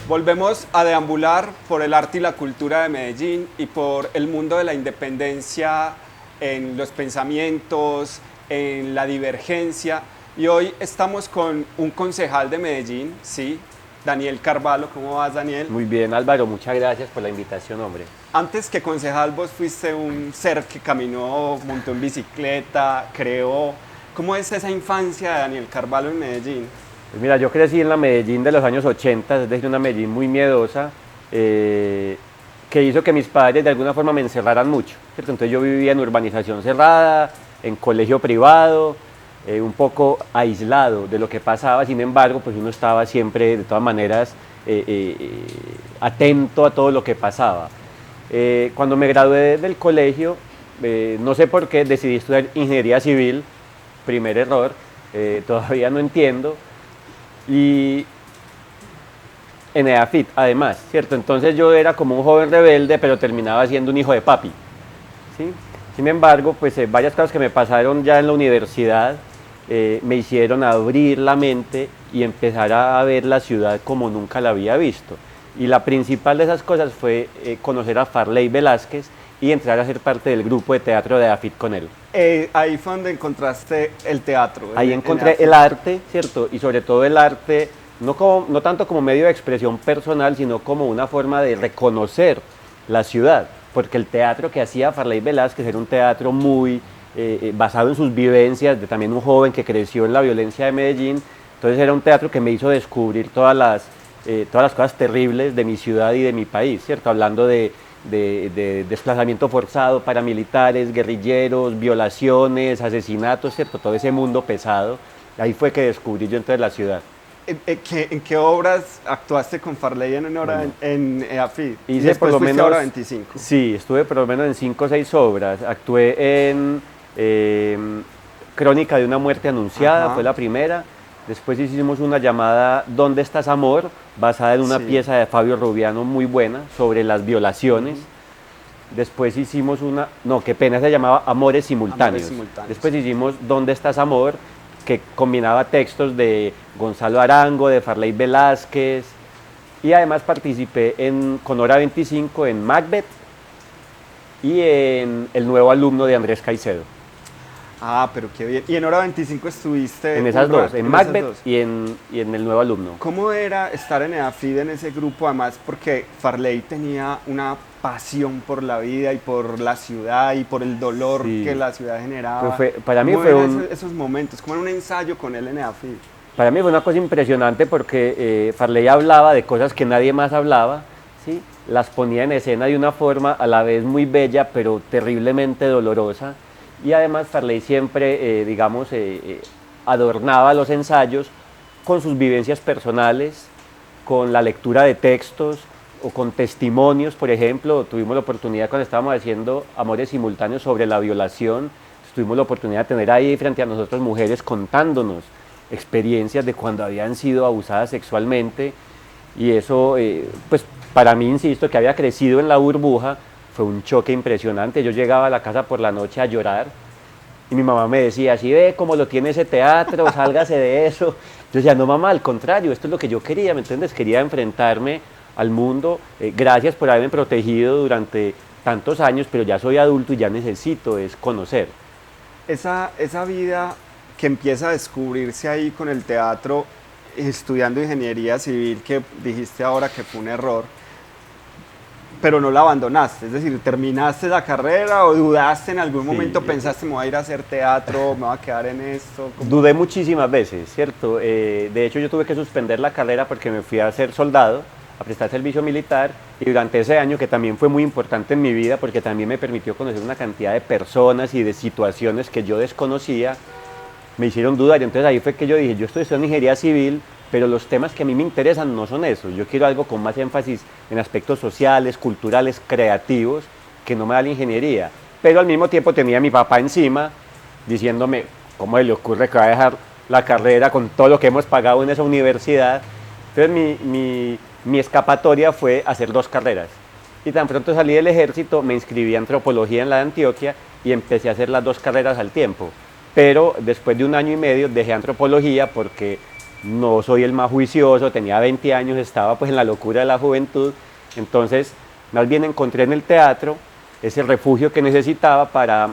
Volvemos a deambular por el arte y la cultura de Medellín y por el mundo de la independencia en los pensamientos, en la divergencia. Y hoy estamos con un concejal de Medellín, sí, Daniel Carvalho. ¿Cómo vas, Daniel? Muy bien, Álvaro, muchas gracias por la invitación, hombre. Antes que concejal, vos fuiste un ser que caminó, montó en bicicleta, creó. ¿Cómo es esa infancia de Daniel Carvalho en Medellín? Pues mira, yo crecí en la Medellín de los años 80, es decir, una Medellín muy miedosa, que hizo que mis padres de alguna forma me encerraran mucho, ¿cierto? Entonces yo vivía en urbanización cerrada, en colegio privado, un poco aislado de lo que pasaba. Sin embargo, pues uno estaba siempre, de todas maneras, atento a todo lo que pasaba. Cuando me gradué del colegio, no sé por qué, decidí estudiar ingeniería civil, primer error, todavía no entiendo, y en EAFIT además, ¿cierto? Entonces yo era como un joven rebelde, pero terminaba siendo un hijo de papi, ¿sí? Sin embargo, pues varias cosas que me pasaron ya en la universidad me hicieron abrir la mente y empezar a ver la ciudad como nunca la había visto. Y la principal de esas cosas fue conocer a Farley Velázquez y entrar a ser parte del grupo de teatro de EAFIT con él. Ahí fue donde encontraste el teatro. Ahí encontré el arte, ¿cierto? Y sobre todo el arte, no tanto como medio de expresión personal, sino como una forma de reconocer la ciudad. Porque el teatro que hacía Farley Velázquez era un teatro muy basado en sus vivencias, de también un joven que creció en la violencia de Medellín. Entonces era un teatro que me hizo descubrir todas las cosas terribles de mi ciudad y de mi país, ¿cierto? Hablando de desplazamiento forzado, paramilitares, guerrilleros, violaciones, asesinatos, ¿cierto? Todo ese mundo pesado. Ahí fue que descubrí yo entonces la ciudad. ¿En qué obras actuaste con Farley en EAFIT? Hice Después por lo fuiste a menos, Hora 25. Sí, estuve por lo menos en 5 o 6 obras. Actué en Crónica de una muerte anunciada, fue la primera. Después hicimos una llamada ¿Dónde estás, amor?, basada en una pieza de Fabio Rubiano muy buena sobre las violaciones. Después hicimos una, no, qué pena, se llamaba Amores Simultáneos. Después hicimos ¿Dónde estás, amor?, que combinaba textos de Gonzalo Arango, de Farley Velázquez, y además participé con Hora 25 en Macbeth y en El nuevo alumno de Andrés Caicedo. Ah, pero qué bien. ¿Y en Hora 25 estuviste? En esas dos, en Macbeth y en El nuevo alumno. ¿Cómo era estar en EAFIT, en ese grupo? Además, porque Farley tenía una pasión por la vida y por la ciudad y por el dolor que la ciudad generaba. Pues para mí ¿Cómo fue eran esos momentos? ¿Cómo era un ensayo con él en EAFIT? Para mí fue una cosa impresionante porque Farley hablaba de cosas que nadie más hablaba, ¿sí? Las ponía en escena de una forma a la vez muy bella, pero terriblemente dolorosa. Y además Farley siempre, adornaba los ensayos con sus vivencias personales, con la lectura de textos o con testimonios. Por ejemplo, tuvimos la oportunidad cuando estábamos haciendo Amores Simultáneos sobre la violación, tuvimos la oportunidad de tener ahí frente a nosotros mujeres contándonos experiencias de cuando habían sido abusadas sexualmente, y eso, pues para mí, insisto, que había crecido en la burbuja, fue un choque impresionante. Yo llegaba a la casa por la noche a llorar y mi mamá me decía, así ve cómo lo tiene ese teatro, sálgase de eso. Yo decía, no mamá, al contrario, esto es lo que yo quería, ¿me entiendes? Quería enfrentarme al mundo. Gracias por haberme protegido durante tantos años, pero ya soy adulto y ya necesito es conocer. Esa vida que empieza a descubrirse ahí con el teatro, estudiando ingeniería civil, que dijiste ahora que fue un error, pero no la abandonaste, es decir, ¿terminaste la carrera o dudaste en algún momento, pensaste, me voy a ir a hacer teatro, me voy a quedar en esto? Dudé muchísimas veces, ¿cierto? De hecho, yo tuve que suspender la carrera porque me fui a ser soldado, a prestar servicio militar, y durante ese año, que también fue muy importante en mi vida, porque también me permitió conocer una cantidad de personas y de situaciones que yo desconocía, me hicieron dudar. Y entonces ahí fue que yo dije, yo estoy estudiando ingeniería civil, pero los temas que a mí me interesan no son esos. Yo quiero algo con más énfasis en aspectos sociales, culturales, creativos, que no me da la ingeniería. Pero al mismo tiempo tenía a mi papá encima, diciéndome, ¿cómo le ocurre que va a dejar la carrera con todo lo que hemos pagado en esa universidad? Entonces mi escapatoria fue hacer 2 carreras. Y tan pronto salí del ejército, me inscribí a antropología en la de Antioquia y empecé a hacer las 2 carreras al tiempo. Pero después de 1 año y medio dejé antropología porque no soy el más juicioso, tenía 20 años, estaba pues en la locura de la juventud, entonces más bien encontré en el teatro ese refugio que necesitaba para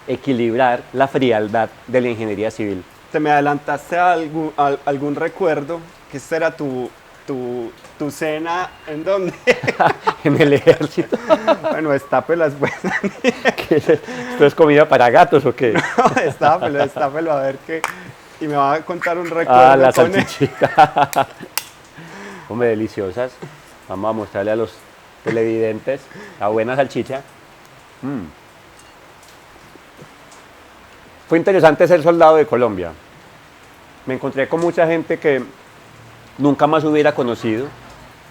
equilibrar la frialdad de la ingeniería civil. ¿Te me adelantaste a algún recuerdo? Que esta era tu cena, ¿en dónde? En el ejército. Bueno, estápelas pues. ¿Qué es ¿Esto es comida para gatos o qué? No, estápelo, a ver qué. Y me va a contar un recuerdo. Ah, la con él. salchichita. Hombre, deliciosas. Vamos a mostrarle a los televidentes la buena salchicha. Fue interesante ser soldado de Colombia. Me encontré con mucha gente que nunca más hubiera conocido,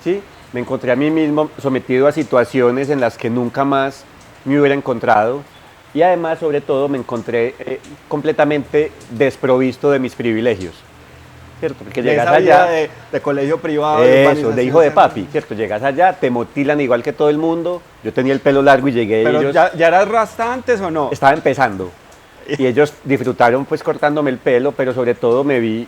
¿sí? Me encontré a mí mismo sometido a situaciones en las que nunca más me hubiera encontrado y además, sobre todo, me encontré completamente desprovisto de mis privilegios, ¿cierto? Porque De llegas esa vida allá, de colegio privado. eso, de hijo de urbanización papi, ¿cierto? Llegas allá, te motilan igual que todo el mundo, yo tenía el pelo largo y llegué Pero ellos... ¿ya eras rasta antes o no? Estaba empezando y ellos disfrutaron pues cortándome el pelo, pero sobre todo me vi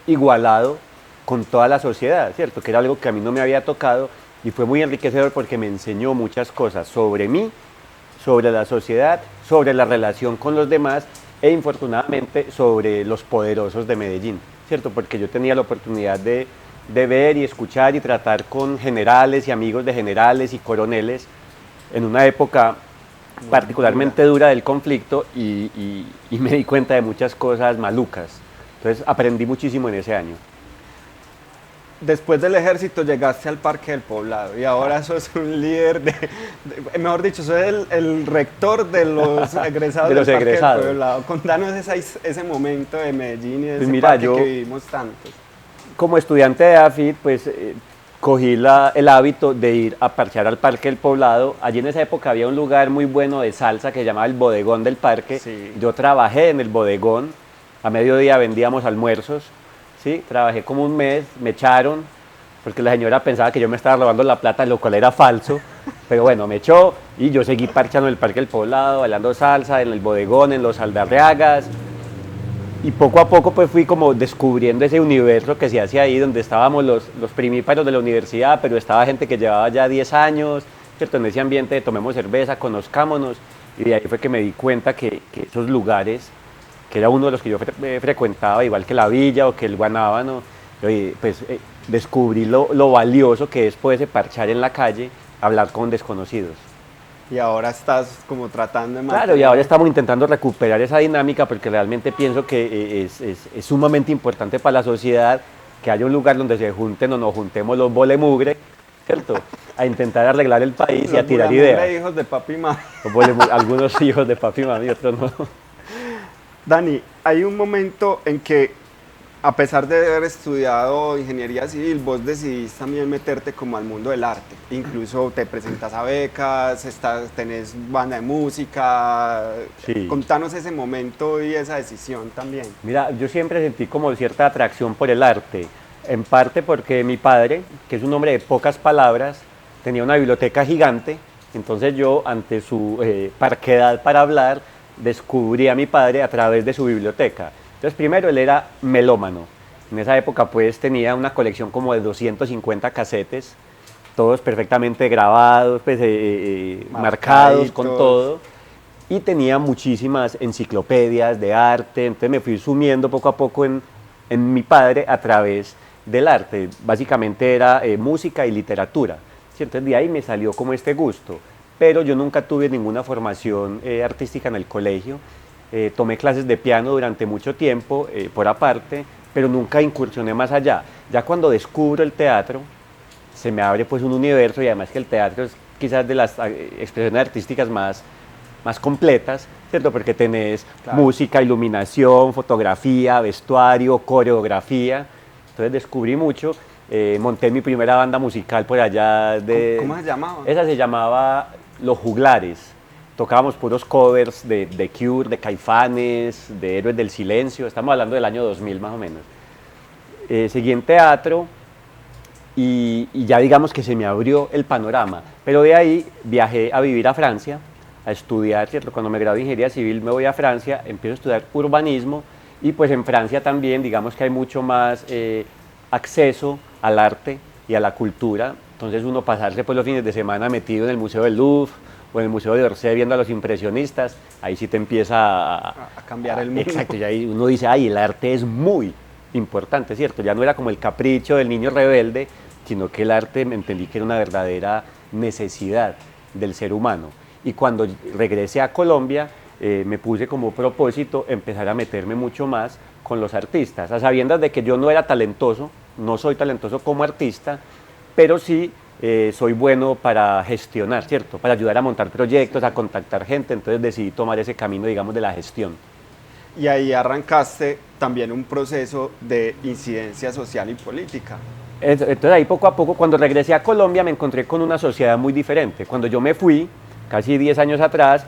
igualado con toda la sociedad, ¿cierto? Que era algo que a mí no me había tocado y fue muy enriquecedor porque me enseñó muchas cosas sobre mí, sobre la sociedad, sobre la relación con los demás e infortunadamente sobre los poderosos de Medellín, ¿cierto? Porque yo tenía la oportunidad de ver y escuchar y tratar con generales y amigos de generales y coroneles en una época particularmente dura del conflicto y me di cuenta de muchas cosas malucas. Entonces aprendí muchísimo en ese año. Después del ejército llegaste al Parque del Poblado y ahora sos un líder mejor dicho, sos el rector de los egresados De los del Parque egresados. del Poblado. Contanos ese momento de Medellín y de Pues ese mira, parque yo- que vivimos tantos. Como estudiante de AFID, pues cogí el hábito de ir a parchear al Parque del Poblado. Allí en esa época había un lugar muy bueno de salsa que se llamaba el Bodegón del Parque. Sí. Yo trabajé en el bodegón, a mediodía vendíamos almuerzos, ¿sí? Trabajé como un mes, me echaron, porque la señora pensaba que yo me estaba robando la plata, lo cual era falso. Pero bueno, me echó y yo seguí parchando en el Parque del Poblado, bailando salsa, en el bodegón, en los aldarreagas. Y poco a poco pues fui como descubriendo ese universo que se hacía ahí, donde estábamos los primíparos de la universidad, pero estaba gente que llevaba ya 10 años, ¿cierto? En ese ambiente de tomemos cerveza, conozcámonos, y de ahí fue que me di cuenta que esos lugares, que era uno de los que yo frecuentaba, igual que la Villa o que el Guanábano, pues descubrí lo valioso que es poderse parchar en la calle, hablar con desconocidos. Y ahora estás como tratando de Claro, y ahora estamos intentando recuperar esa dinámica porque realmente pienso que es sumamente importante para la sociedad que haya un lugar donde se junten o nos juntemos los bolemugre, ¿cierto? A intentar arreglar el país y a tirar ideas. hijos de papi y mami. Algunos hijos de papi y mami, otros no. Dani, hay un momento en que, a pesar de haber estudiado ingeniería civil, vos decidís también meterte como al mundo del arte. Incluso te presentas a becas, tenés banda de música. Sí. Contanos ese momento y esa decisión también. Mira, yo siempre sentí como cierta atracción por el arte, en parte porque mi padre, que es un hombre de pocas palabras, tenía una biblioteca gigante, entonces yo, ante su parquedad para hablar, descubrí a mi padre a través de su biblioteca. Entonces, primero, él era melómano. En esa época, pues, tenía una colección como de 250 casetes, todos perfectamente grabados, pues, marcados con todo. Y tenía muchísimas enciclopedias de arte, entonces me fui sumiendo poco a poco en mi padre a través del arte. Básicamente era música y literatura, ¿sí? Entonces de ahí me salió como este gusto. Pero yo nunca tuve ninguna formación artística en el colegio. Tomé clases de piano durante mucho tiempo, por aparte, pero nunca incursioné más allá. Ya cuando descubro el teatro, se me abre pues un universo y además que el teatro es quizás de las expresiones artísticas más completas, ¿cierto? Porque tenés música, iluminación, fotografía, vestuario, coreografía. Entonces descubrí mucho. Monté mi primera banda musical por allá de... ¿Cómo se llamaba? Esa se llamaba Los Juglares. Tocábamos puros covers de Cure, de Caifanes, de Héroes del Silencio. Estamos hablando del año 2000 más o menos. Seguí en teatro y ya digamos que se me abrió el panorama. Pero de ahí viajé a vivir a Francia, a estudiar, ¿cierto? Cuando me gradué de Ingeniería Civil me voy a Francia, empiezo a estudiar urbanismo Y pues en Francia también, digamos que hay mucho más acceso al arte y a la cultura. Entonces uno pasarse pues los fines de semana metido en el Museo del Louvre o en el Museo de Orsay viendo a los impresionistas, ahí sí te empieza A cambiar el mundo. Exacto, y ahí uno dice, ay, el arte es muy importante, ¿cierto? Ya no era como el capricho del niño rebelde, sino que el arte me entendí que era una verdadera necesidad del ser humano. Y cuando regresé a Colombia, me puse como propósito empezar a meterme mucho más con los artistas, a sabiendas de que yo no era talentoso, no soy talentoso como artista, pero sí soy bueno para gestionar, ¿cierto? Para ayudar a montar proyectos, a contactar gente, entonces decidí tomar ese camino, digamos, de la gestión. Y ahí arrancaste también un proceso de incidencia social y política. Entonces ahí poco a poco, cuando regresé a Colombia, me encontré con una sociedad muy diferente. Cuando yo me fui, casi 10 años atrás,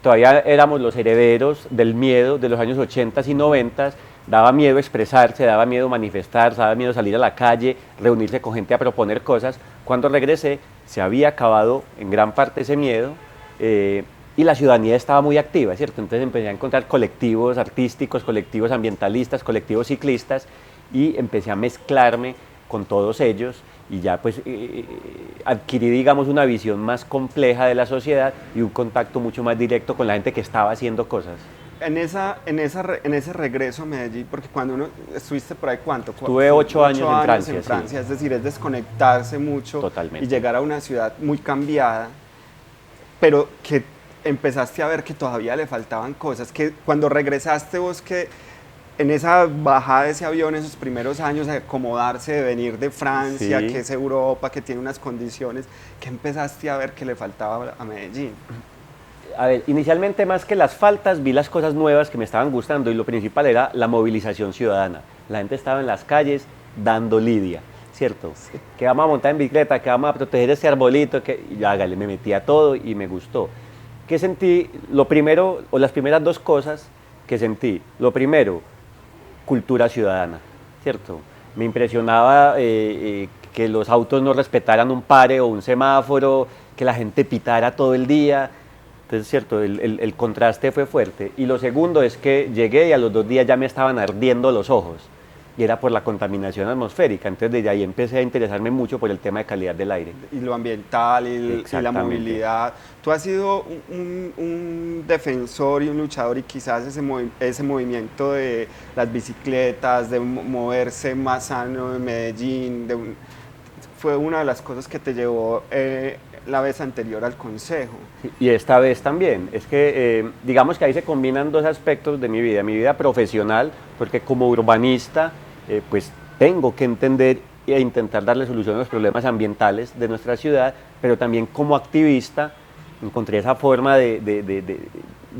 todavía éramos los herederos del miedo de los años 80 y 90, daba miedo expresarse, daba miedo manifestarse, daba miedo salir a la calle, reunirse con gente a proponer cosas. Cuando regresé, se había acabado en gran parte ese miedo y la ciudadanía estaba muy activa, ¿cierto? Entonces empecé a encontrar colectivos artísticos, colectivos ambientalistas, colectivos ciclistas y empecé a mezclarme con todos ellos y ya pues adquirí, digamos, una visión más compleja de la sociedad y un contacto mucho más directo con la gente que estaba haciendo cosas. En ese regreso a Medellín, porque cuando uno estuviste por ahí, ¿cuánto? Estuve 8 años en Francia, sí. Es decir, es desconectarse mucho. Totalmente. Y llegar a una ciudad muy cambiada, pero que empezaste a ver que todavía le faltaban cosas, que cuando regresaste vos, que en esa bajada de ese avión, esos primeros años, de acomodarse, de venir de Francia, sí, que es Europa, que tiene unas condiciones, ¿qué empezaste a ver que le faltaba a Medellín? A ver, inicialmente más que las faltas, vi las cosas nuevas que me estaban gustando y lo principal era la movilización ciudadana. La gente estaba en las calles dando lidia, ¿cierto? Sí. Que vamos a montar en bicicleta, que vamos a proteger este arbolito, que y hágale, me metí a todo y me gustó. ¿Qué sentí? Lo primero, o las primeras dos cosas que sentí. Lo primero, cultura ciudadana, ¿cierto? Me impresionaba que los autos no respetaran un pare o un semáforo, que la gente pitara todo el día. Entonces, cierto, el contraste fue fuerte. Y lo segundo es que llegué y a los 2 días ya me estaban ardiendo los ojos. Y era por la contaminación atmosférica. Entonces, desde ahí empecé a interesarme mucho por el tema de calidad del aire. Y lo ambiental y la movilidad. Tú has sido un defensor y un luchador y quizás ese movimiento de las bicicletas, de moverse más sano en Medellín, fue una de las cosas que te llevó la vez anterior al consejo. Y esta vez también. Es que digamos que ahí se combinan dos aspectos de mi vida profesional, porque como urbanista pues tengo que entender e intentar darle solución a los problemas ambientales de nuestra ciudad, pero también como activista encontré esa forma de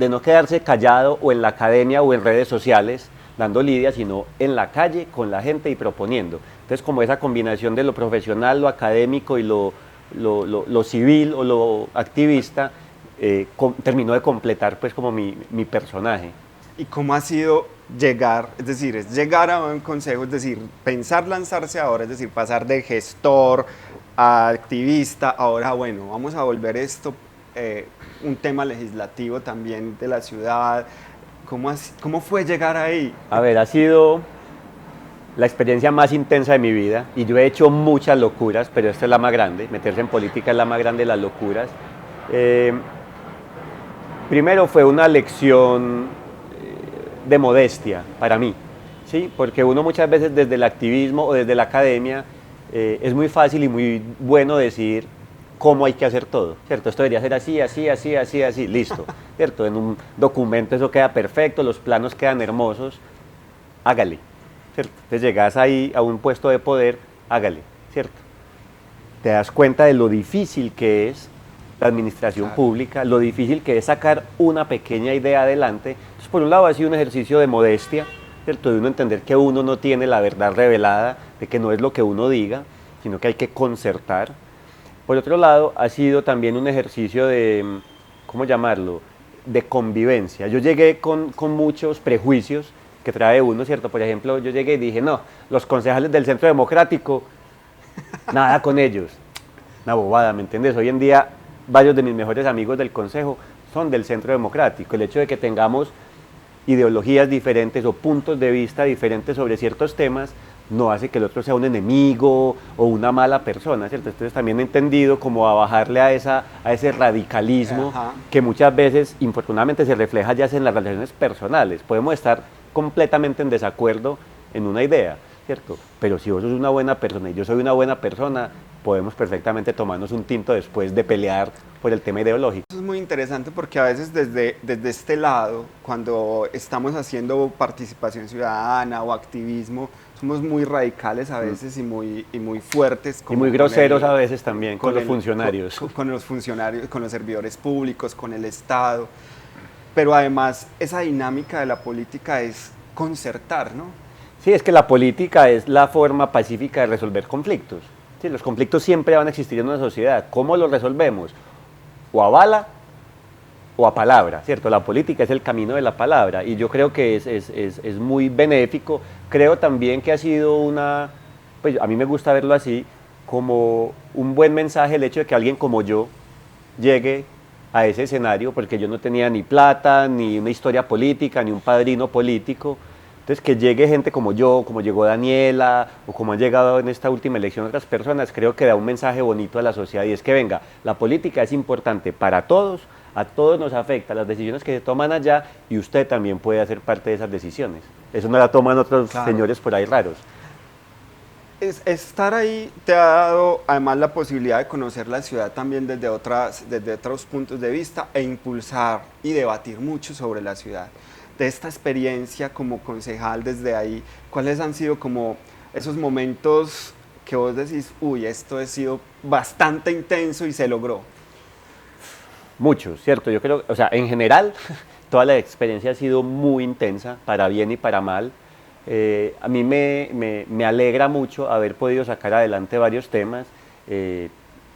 no quedarse callado o en la academia o en redes sociales dando lidia, sino en la calle con la gente y proponiendo. Entonces como esa combinación de lo profesional, lo académico y lo civil o lo activista terminó de completar pues como mi personaje. ¿Y cómo ha sido llegar, es decir, es llegar a un consejo, es decir, pensar lanzarse ahora, es decir, pasar de gestor a activista, ahora bueno, vamos a volver esto un tema legislativo también de la ciudad? ¿Cómo fue llegar ahí? A ver, ha sido la experiencia más intensa de mi vida y yo he hecho muchas locuras, pero esta es la más grande, meterse en política es la más grande de las locuras. Primero fue una lección de modestia para mí, ¿sí? Porque uno muchas veces desde el activismo o desde la academia es muy fácil y muy bueno decir cómo hay que hacer todo, ¿cierto? Esto debería ser así, así, así, así, así, listo, ¿cierto? En un documento eso queda perfecto, los planos quedan hermosos, hágale, ¿cierto? Entonces llegas ahí a un puesto de poder, hágale, ¿cierto? Te das cuenta de lo difícil que es la administración pública, lo difícil que es sacar una pequeña idea adelante. Entonces, por un lado ha sido un ejercicio de modestia, ¿cierto? De uno entender que uno no tiene la verdad revelada, de que no es lo que uno diga, sino que hay que concertar. Por otro lado, ha sido también un ejercicio de, ¿cómo llamarlo?, de convivencia. Yo llegué con muchos prejuicios que trae uno, ¿cierto? Por ejemplo, yo llegué y dije, no, los concejales del Centro Democrático, nada con ellos. Una bobada, ¿me entiendes? Hoy en día varios de mis mejores amigos del Consejo son del Centro Democrático. El hecho de que tengamos ideologías diferentes o puntos de vista diferentes sobre ciertos temas, no hace que el otro sea un enemigo o una mala persona, ¿cierto? Entonces también he entendido como a bajarle a ese radicalismo Ajá. que muchas veces, infortunadamente, se refleja ya sea en las relaciones personales. Podemos estar completamente en desacuerdo en una idea, ¿cierto? Pero si vos sos una buena persona y yo soy una buena persona, podemos perfectamente tomarnos un tinto después de pelear por el tema ideológico. Eso es muy interesante porque a veces desde este lado, cuando estamos haciendo participación ciudadana o activismo, somos muy radicales a veces y muy fuertes. Y muy groseros a veces también con los funcionarios. Con los funcionarios, con los servidores públicos, con el Estado. Pero además esa dinámica de la política es concertar, ¿no? Sí, es que la política es la forma pacífica de resolver conflictos. Sí, los conflictos siempre van a existir en una sociedad. ¿Cómo los resolvemos? O a bala o a palabra, ¿cierto? La política es el camino de la palabra y yo creo que es muy benéfico. Creo también que ha sido pues a mí me gusta verlo así, como un buen mensaje el hecho de que alguien como yo llegue a ese escenario, porque yo no tenía ni plata, ni una historia política, ni un padrino político. Entonces, que llegue gente como yo, como llegó Daniela, o como han llegado en esta última elección otras personas, creo que da un mensaje bonito a la sociedad y es que venga, la política es importante para todos, a todos nos afecta las decisiones que se toman allá y usted también puede hacer parte de esas decisiones. Eso no la toman otros señores por ahí raros. Estar ahí te ha dado además la posibilidad de conocer la ciudad también desde otros puntos de vista e impulsar y debatir mucho sobre la ciudad. De esta experiencia como concejal desde ahí, ¿cuáles han sido como esos momentos que vos decís, uy, esto ha sido bastante intenso y se logró? Muchos, ¿cierto? Yo creo, o sea, en general, toda la experiencia ha sido muy intensa, para bien y para mal. A mí me alegra mucho haber podido sacar adelante varios temas.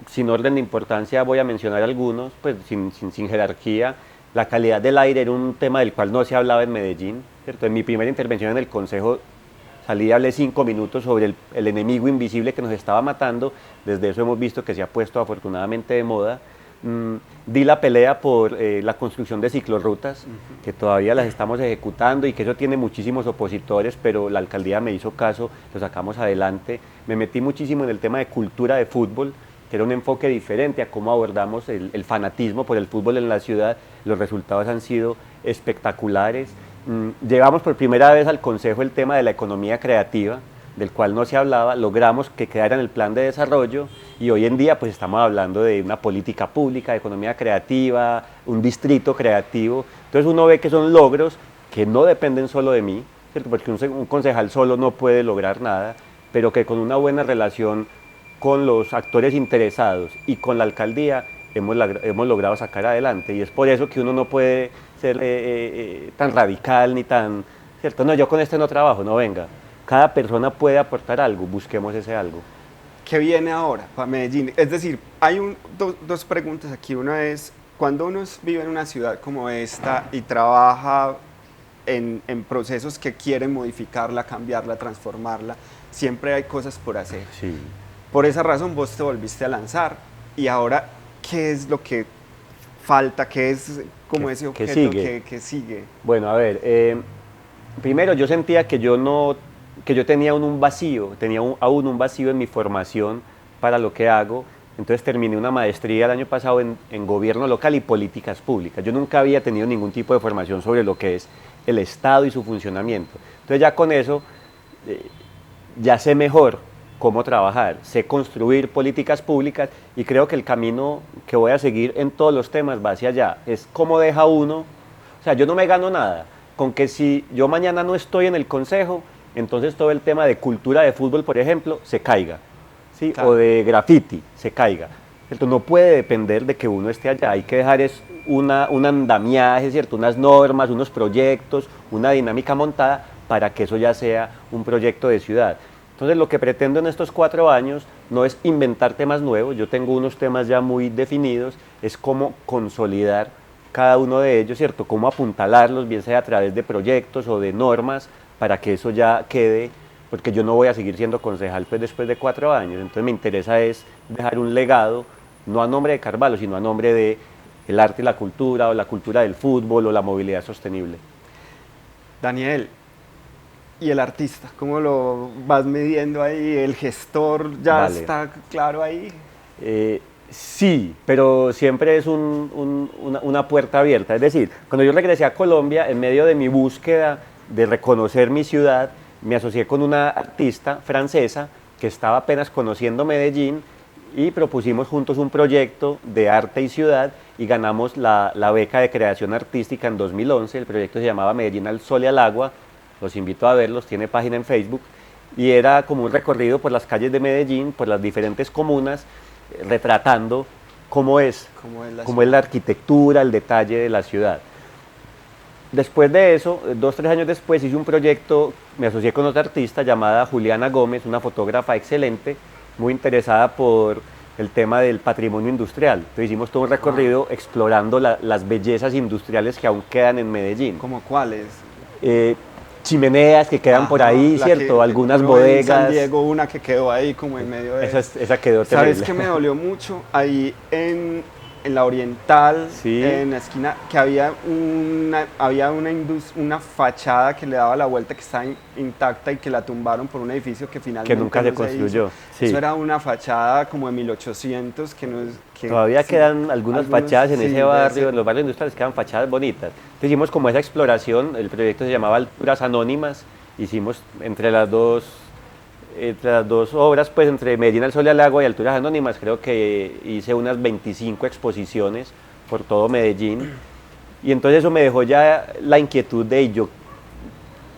Sin orden de importancia voy a mencionar algunos, pues sin jerarquía. La calidad del aire era un tema del cual no se hablaba en Medellín, ¿cierto? En mi primera intervención en el Consejo salí y hablé 5 minutos sobre el enemigo invisible que nos estaba matando. Desde eso hemos visto que se ha puesto afortunadamente de moda. Di la pelea por la construcción de ciclorrutas, que todavía las estamos ejecutando y que eso tiene muchísimos opositores, pero la alcaldía me hizo caso, lo sacamos adelante. Me metí muchísimo en el tema de cultura de fútbol, que era un enfoque diferente a cómo abordamos el fanatismo por el fútbol en la ciudad. Los resultados han sido espectaculares. Llevamos por primera vez al Consejo el tema de la economía creativa, del cual no se hablaba, logramos que quedara en el plan de desarrollo y hoy en día pues estamos hablando de una política pública de economía creativa, un distrito creativo. Entonces uno ve que son logros que no dependen solo de mí, ¿cierto? Porque un concejal solo no puede lograr nada, pero que con una buena relación con los actores interesados y con la alcaldía hemos logrado sacar adelante y es por eso que uno no puede ser tan radical ni tan, ¿cierto? No, yo con este no trabajo, no venga. Cada persona puede aportar algo, busquemos ese algo. ¿Qué viene ahora para Medellín? Es decir, hay dos preguntas aquí. Una es, cuando uno vive en una ciudad como esta y trabaja en procesos que quieren modificarla, cambiarla, transformarla, siempre hay cosas por hacer. Sí. Por esa razón vos te volviste a lanzar y ahora, ¿qué es lo que falta? ¿Qué es como ese objeto que sigue? Bueno, a ver, primero yo sentía que yo tenía aún un vacío, aún un vacío en mi formación para lo que hago. Entonces terminé una maestría el año pasado en gobierno local y políticas públicas. Yo nunca había tenido ningún tipo de formación sobre lo que es el Estado y su funcionamiento. Entonces ya con eso ya sé mejor cómo trabajar, sé construir políticas públicas y creo que el camino que voy a seguir en todos los temas va hacia allá. Es cómo deja uno, o sea, yo no me gano nada con que si yo mañana no estoy en el consejo, entonces todo el tema de cultura de fútbol, por ejemplo, se caiga, ¿sí? Claro. O de graffiti, se caiga. Entonces no puede depender de que uno esté allá, hay que dejar un andamiaje, ¿cierto? Unas normas, unos proyectos, una dinámica montada para que eso ya sea un proyecto de ciudad. Entonces lo que pretendo en estos 4 años no es inventar temas nuevos, yo tengo unos temas ya muy definidos, es cómo consolidar cada uno de ellos, ¿cierto? Cómo apuntalarlos, bien sea a través de proyectos o de normas, para que eso ya quede, porque yo no voy a seguir siendo concejal pues, después de 4 años, entonces me interesa es dejar un legado, no a nombre de Carvalho, sino a nombre de el arte y la cultura, o la cultura del fútbol, o la movilidad sostenible. Daniel, ¿y el artista? ¿Cómo lo vas midiendo ahí? ¿El gestor ya Vale. está claro ahí? Sí, pero siempre es una puerta abierta. Es decir, cuando yo regresé a Colombia, en medio de mi búsqueda de reconocer mi ciudad, me asocié con una artista francesa que estaba apenas conociendo Medellín y propusimos juntos un proyecto de arte y ciudad y ganamos la beca de creación artística en 2011. El proyecto se llamaba Medellín al Sol y al Agua. Los invito a verlos, tiene página en Facebook. Y era como un recorrido por las calles de Medellín, por las diferentes comunas, retratando cómo es la arquitectura, el detalle de la ciudad. Después de eso, 2 o 3 años después, hice un proyecto, me asocié con otra artista llamada Juliana Gómez, una fotógrafa excelente, muy interesada por el tema del patrimonio industrial. Entonces hicimos todo un recorrido explorando las bellezas industriales que aún quedan en Medellín. ¿Cómo cuáles? Chimeneas que quedan por ahí, ¿cierto? Algunas bodegas. En San Diego, una que quedó ahí como en medio de... Esa quedó terrible. ¿Sabes qué me dolió mucho? Ahí en la Oriental, sí, en la esquina, que había una fachada que le daba la vuelta, que estaba intacta y que la tumbaron por un edificio que finalmente nunca no se construyó. Sí. Eso era una fachada como de 1800 que no es... Todavía quedan algunas fachadas en ese barrio, en los barrios industriales quedan fachadas bonitas. Entonces hicimos como esa exploración, el proyecto se llamaba Alturas Anónimas, hicimos entre las dos obras, pues entre Medellín al Sol y al Agua y Alturas Anónimas, creo que hice unas 25 exposiciones por todo Medellín. Y entonces eso me dejó ya la inquietud de yo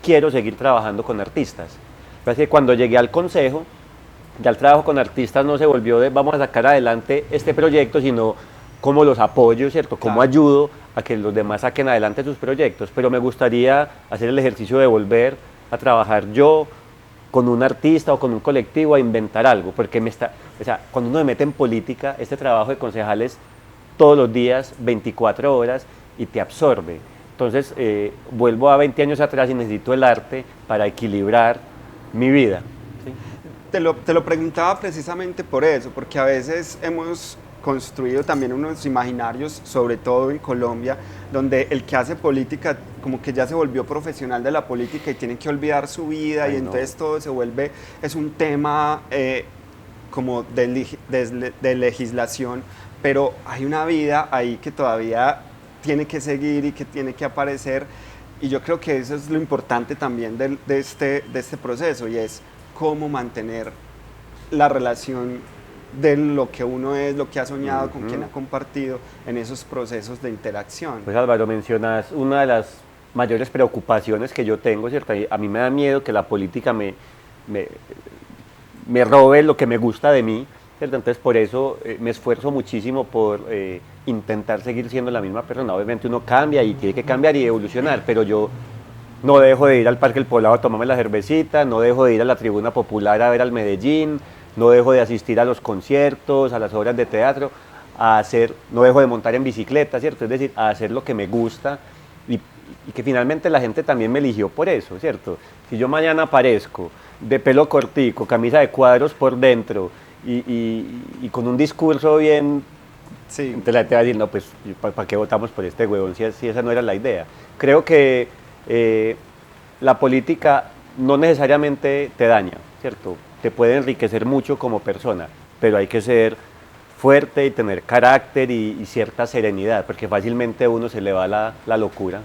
quiero seguir trabajando con artistas. Así que cuando llegué al consejo, ya el trabajo con artistas no se volvió de vamos a sacar adelante este proyecto, sino cómo los apoyo, ¿cierto? Cómo ayudo a que los demás saquen adelante sus proyectos. Pero me gustaría hacer el ejercicio de volver a trabajar yo con un artista o con un colectivo a inventar algo, porque cuando uno se mete en política, este trabajo de concejal es todos los días, 24 horas, y te absorbe. Entonces, vuelvo a 20 años atrás y necesito el arte para equilibrar mi vida. ¿Sí? Te lo preguntaba precisamente por eso, porque a veces hemos construido también unos imaginarios, sobre todo en Colombia, donde el que hace política como que ya se volvió profesional de la política y tiene que olvidar su vida. Y entonces todo se vuelve, es un tema como de legislación, pero hay una vida ahí que todavía tiene que seguir y que tiene que aparecer, y yo creo que eso es lo importante también de este proceso, y es cómo mantener la relación de lo que uno es, lo que ha soñado, con quien ha compartido en esos procesos de interacción. Pues Álvaro, mencionas una de las mayores preocupaciones que yo tengo, ¿cierto? A mí me da miedo que la política me robe lo que me gusta de mí, ¿cierto? Entonces por eso me esfuerzo muchísimo por intentar seguir siendo la misma persona. Obviamente uno cambia y tiene que cambiar y evolucionar, pero yo no dejo de ir al Parque El Poblado a tomarme la cervecita, no dejo de ir a la Tribuna Popular a ver al Medellín, no dejo de asistir a los conciertos, a las obras de teatro, no dejo de montar en bicicleta, ¿cierto? Es decir, a hacer lo que me gusta y que finalmente la gente también me eligió por eso, ¿cierto? Si yo mañana aparezco de pelo cortico, camisa de cuadros por dentro y con un discurso bien... Sí. Entonces la gente va a decir, no, pues, ¿para qué votamos por este huevón si esa no era la idea? Creo que la política no necesariamente te daña, ¿cierto? Te puede enriquecer mucho como persona, pero hay que ser fuerte y tener carácter y cierta serenidad, porque fácilmente a uno se le va la locura.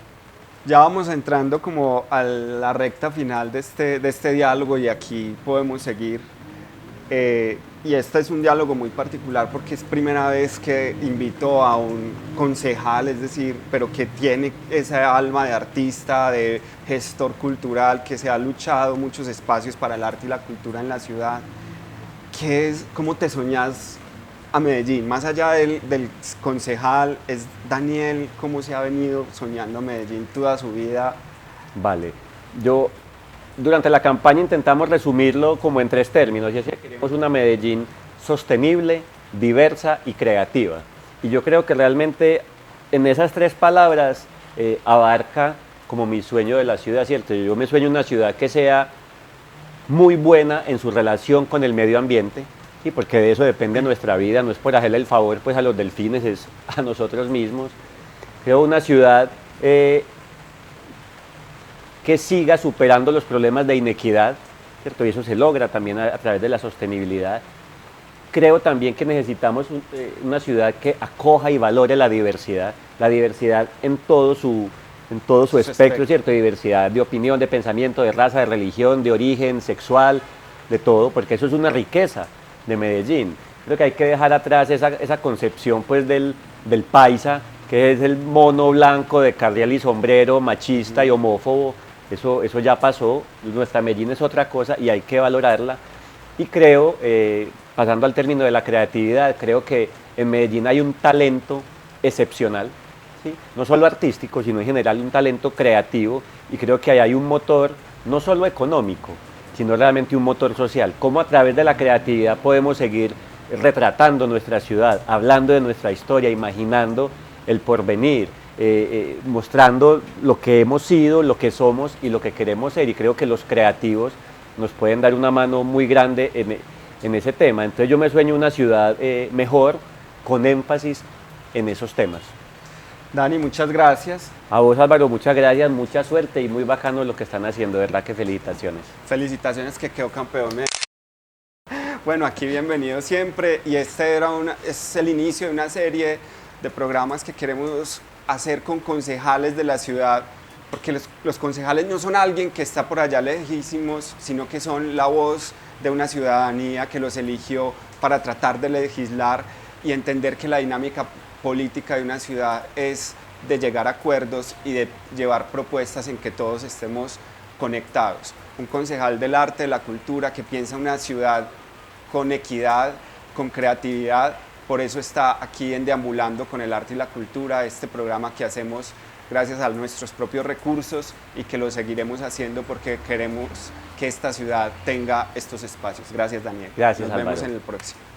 Ya vamos entrando como a la recta final de este diálogo, y aquí podemos seguir. Y este es un diálogo muy particular porque es primera vez que invito a un concejal, es decir, pero que tiene esa alma de artista, de gestor cultural, que se ha luchado muchos espacios para el arte y la cultura en la ciudad. ¿Cómo te soñás a Medellín? Más allá del concejal, es Daniel, ¿cómo se ha venido soñando a Medellín toda su vida? Vale, durante la campaña intentamos resumirlo como en 3 términos, y es que queremos una Medellín sostenible, diversa y creativa. Y yo creo que realmente en esas 3 palabras abarca como mi sueño de la ciudad, ¿cierto? Yo me sueño una ciudad que sea muy buena en su relación con el medio ambiente, ¿sí? Porque de eso depende nuestra vida, no es por hacerle el favor pues, a los delfines, es a nosotros mismos. Creo una ciudad que siga superando los problemas de inequidad, ¿cierto? Y eso se logra también a través de la sostenibilidad. Creo también que necesitamos una ciudad que acoja y valore la diversidad en todo su espectro, ¿cierto? Diversidad de opinión, de pensamiento, de raza, de religión, de origen, sexual, de todo, porque eso es una riqueza de Medellín. Creo que hay que dejar atrás esa concepción pues del paisa, que es el mono blanco de carrial y sombrero, machista y homófobo. Eso ya pasó, nuestra Medellín es otra cosa y hay que valorarla. Y creo, pasando al término de la creatividad, creo que en Medellín hay un talento excepcional, ¿sí? No solo artístico, sino en general un talento creativo, y creo que ahí hay un motor no solo económico, sino realmente un motor social. Cómo a través de la creatividad podemos seguir retratando nuestra ciudad, hablando de nuestra historia, imaginando el porvenir, mostrando lo que hemos sido, lo que somos y lo que queremos ser, y creo que los creativos nos pueden dar una mano muy grande en ese tema. Entonces yo me sueño una ciudad mejor, con énfasis en esos temas. Dani, muchas gracias. A vos, Álvaro, muchas gracias, mucha suerte y muy bacano lo que están haciendo, de verdad que felicitaciones. Felicitaciones, que quedó campeón. Bueno, aquí bienvenido siempre, y es el inicio de una serie de programas que queremos hacer con concejales de la ciudad, porque los concejales no son alguien que está por allá lejísimos, sino que son la voz de una ciudadanía que los eligió para tratar de legislar y entender que la dinámica política de una ciudad es de llegar a acuerdos y de llevar propuestas en que todos estemos conectados. Un concejal del arte, de la cultura, que piensa una ciudad con equidad, con creatividad. Por eso está aquí en Deambulando con el Arte y la Cultura, este programa que hacemos gracias a nuestros propios recursos y que lo seguiremos haciendo porque queremos que esta ciudad tenga estos espacios. Gracias, Daniel. Gracias, Nos vemos Álvaro. en el próximo.